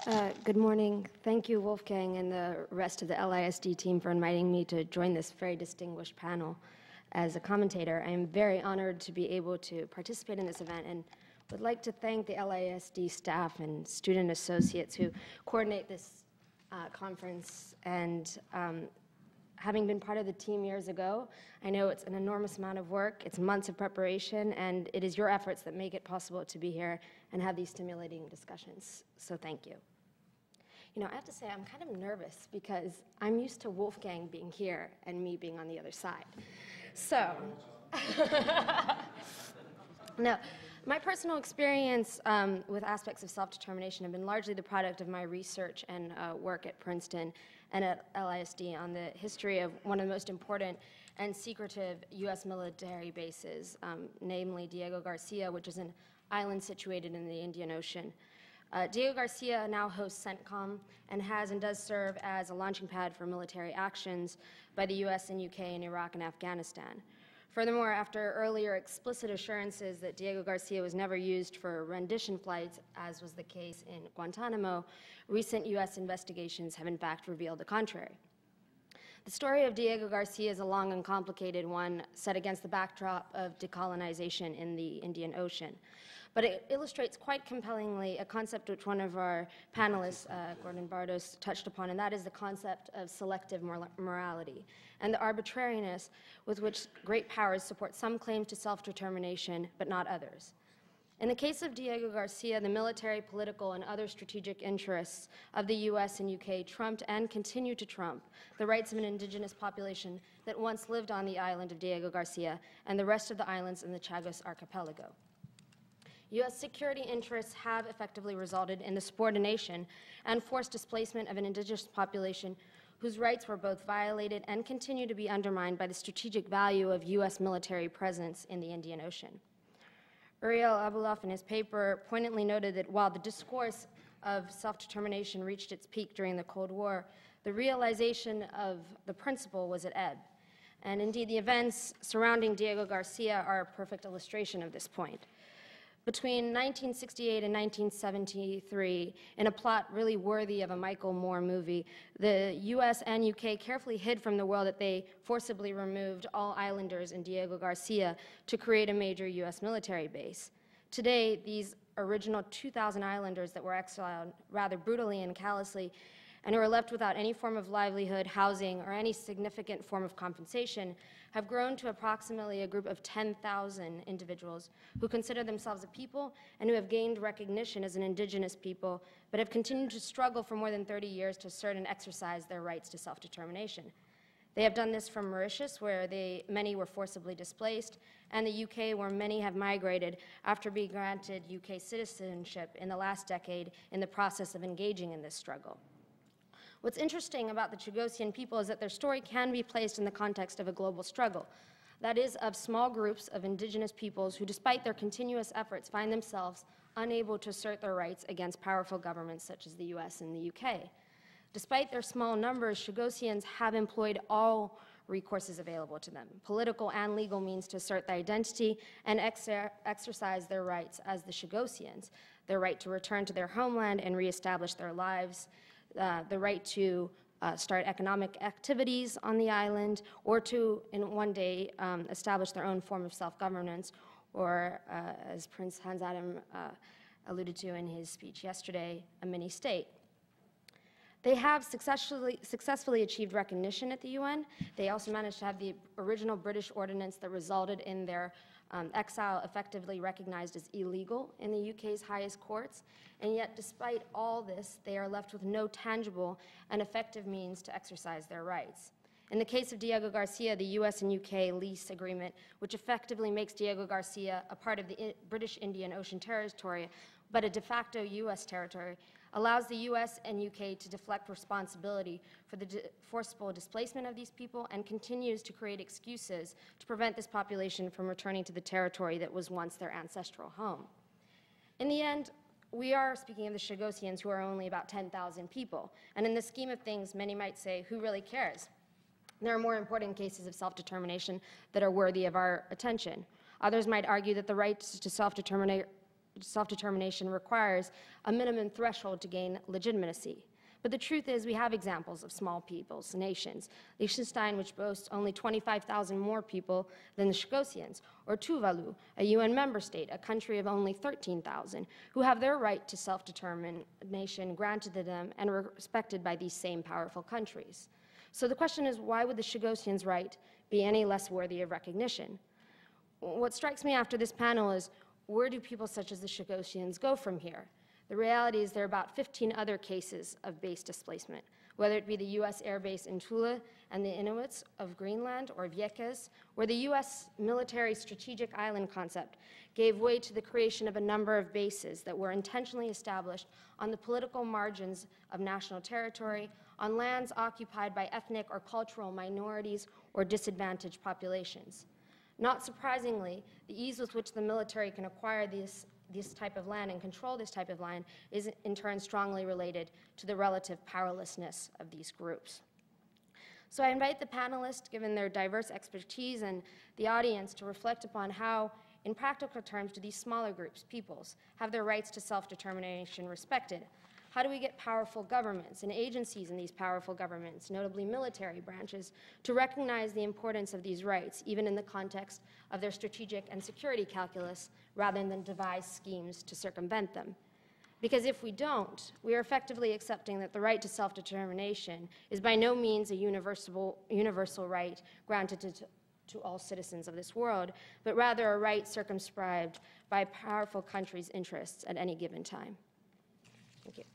Good morning. Thank you, Wolfgang, and the rest of the LISD team for inviting me to join this very distinguished panel as a commentator. I am very honored to be able to participate in this event and would like to thank the LISD staff and student associates who coordinate this conference. And having been part of the team years ago, I know it's an enormous amount of work, it's months of preparation, and it is your efforts that make it possible to be here and have these stimulating discussions. So thank you. You know, I have to say I'm kind of nervous because I'm used to Wolfgang being here and me being on the other side. So, now, my personal experience with aspects of self-determination have been largely the product of my research and work at Princeton and at LISD on the history of one of the most important and secretive U.S. military bases, namely Diego Garcia, which is an island situated in the Indian Ocean. Diego Garcia now hosts CENTCOM and has and does serve as a launching pad for military actions by the U.S. and U.K. in Iraq and Afghanistan. Furthermore, after earlier explicit assurances that Diego Garcia was never used for rendition flights, as was the case in Guantanamo, recent U.S. investigations have in fact revealed the contrary. The story of Diego Garcia is a long and complicated one set against the backdrop of decolonization in the Indian Ocean. But it illustrates quite compellingly a concept which one of our panelists, Gordon Bardos, touched upon, and that is the concept of selective morality and the arbitrariness with which great powers support some claims to self-determination, but not others. In the case of Diego Garcia, the military, political, and other strategic interests of the U.S. and U.K. trumped and continue to trump the rights of an indigenous population that once lived on the island of Diego Garcia and the rest of the islands in the Chagos archipelago. U.S. security interests have effectively resulted in the subordination and forced displacement of an indigenous population whose rights were both violated and continue to be undermined by the strategic value of U.S. military presence in the Indian Ocean. Uriel Abuloff in his paper poignantly noted that while the discourse of self-determination reached its peak during the Cold War, the realization of the principle was at ebb. And indeed, the events surrounding Diego Garcia are a perfect illustration of this point. Between 1968 and 1973, in a plot really worthy of a Michael Moore movie, the US and UK carefully hid from the world that they forcibly removed all islanders in Diego Garcia to create a major US military base. Today, these original 2,000 islanders that were exiled rather brutally and callously and who are left without any form of livelihood, housing, or any significant form of compensation, have grown to approximately a group of 10,000 individuals who consider themselves a people and who have gained recognition as an indigenous people, but have continued to struggle for more than 30 years to assert and exercise their rights to self-determination. They have done this from Mauritius, where many were forcibly displaced, and the UK, where many have migrated after being granted UK citizenship in the last decade in the process of engaging in this struggle. What's interesting about the Chagosian people is that their story can be placed in the context of a global struggle, that is, of small groups of indigenous peoples who, despite their continuous efforts, find themselves unable to assert their rights against powerful governments such as the US and the UK. Despite their small numbers, Chagosians have employed all recourses available to them, political and legal means to assert their identity and exercise their rights as the Chagosians, their right to return to their homeland and reestablish their lives, the right to start economic activities on the island, or to, in one day, establish their own form of self-governance, or, as Prince Hans Adam alluded to in his speech yesterday, a mini-state. They have successfully achieved recognition at the UN. They also managed to have the original British ordinance that resulted in their exile effectively recognized as illegal in the UK's highest courts. And yet, despite all this, they are left with no tangible and effective means to exercise their rights. In the case of Diego Garcia, the US and UK lease agreement, which effectively makes Diego Garcia a part of the British Indian Ocean Territory, but a de facto US territory, allows the US and UK to deflect responsibility for the forcible displacement of these people and continues to create excuses to prevent this population from returning to the territory that was once their ancestral home. In the end, we are speaking of the Chagosians, who are only about 10,000 people. And in the scheme of things, many might say, who really cares? There are more important cases of self-determination that are worthy of our attention. Others might argue that the right to self-determination requires a minimum threshold to gain legitimacy. But the truth is, we have examples of small peoples, nations. Liechtenstein, which boasts only 25,000 more people than the Chagosians, or Tuvalu, a UN member state, a country of only 13,000, who have their right to self-determination granted to them and respected by these same powerful countries. So the question is, why would the Chagosians' right be any less worthy of recognition? What strikes me after this panel is, where do people such as the Chagosians go from here? The reality is there are about 15 other cases of base displacement, whether it be the US air base in Thule and the Inuits of Greenland, or Vieques, where the US military strategic island concept gave way to the creation of a number of bases that were intentionally established on the political margins of national territory, on lands occupied by ethnic or cultural minorities or disadvantaged populations. Not surprisingly, the ease with which the military can acquire this type of land and control this type of land is in turn strongly related to the relative powerlessness of these groups. So I invite the panelists, given their diverse expertise, and the audience to reflect upon how, in practical terms, do these smaller groups, peoples, have their rights to self-determination respected? How do we get powerful governments and agencies in these powerful governments, notably military branches, to recognize the importance of these rights, even in the context of their strategic and security calculus, rather than devise schemes to circumvent them? Because if we don't, we are effectively accepting that the right to self-determination is by no means a universal right granted to all citizens of this world, but rather a right circumscribed by powerful countries' interests at any given time. Thank you.